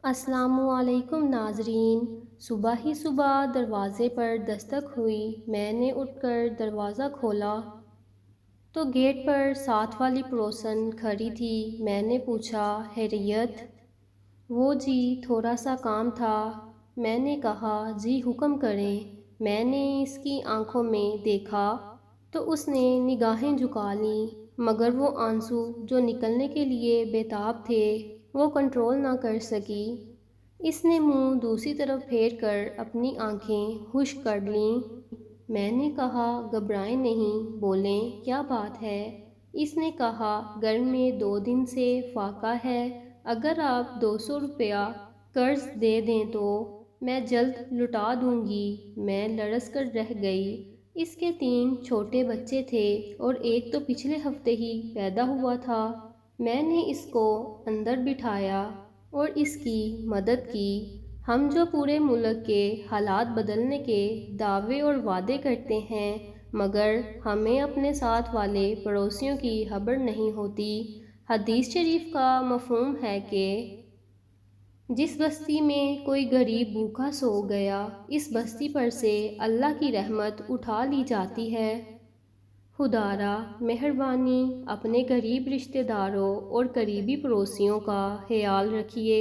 السلام علیکم ناظرین، صبح ہی صبح دروازے پر دستک ہوئی۔ میں نے اٹھ کر دروازہ کھولا تو گیٹ پر ساتھ والی پڑوسن کھڑی تھی۔ میں نے پوچھا، خیریت؟ وہ جی تھوڑا سا کام تھا۔ میں نے کہا، جی حکم کریں۔ میں نے اس کی آنکھوں میں دیکھا تو اس نے نگاہیں جھکا لیں، مگر وہ آنسو جو نکلنے کے لیے بے تاب تھے وہ کنٹرول نہ کر سکی۔ اس نے منہ دوسری طرف پھیر کر اپنی آنکھیں خشک کر لیں۔ میں نے کہا، گھبرائیں نہیں، بولیں کیا بات ہے؟ اس نے کہا، گھر میں 2 دن سے فاقہ ہے، اگر آپ 200 روپیہ قرض دے دیں تو میں جلد لوٹا دوں گی۔ میں لرز کر رہ گئی۔ اس کے 3 چھوٹے بچے تھے اور ایک تو پچھلے ہفتے ہی پیدا ہوا تھا۔ میں نے اس کو اندر بٹھایا اور اس کی مدد کی۔ ہم جو پورے ملک کے حالات بدلنے کے دعوے اور وعدے کرتے ہیں، مگر ہمیں اپنے ساتھ والے پڑوسیوں کی خبر نہیں ہوتی۔ حدیث شریف کا مفہوم ہے کہ جس بستی میں کوئی غریب بھوکا سو گیا، اس بستی پر سے اللہ کی رحمت اٹھا لی جاتی ہے۔ خدارا مہربانی اپنے قریب رشتہ داروں اور قریبی پڑوسیوں کا خیال رکھیے۔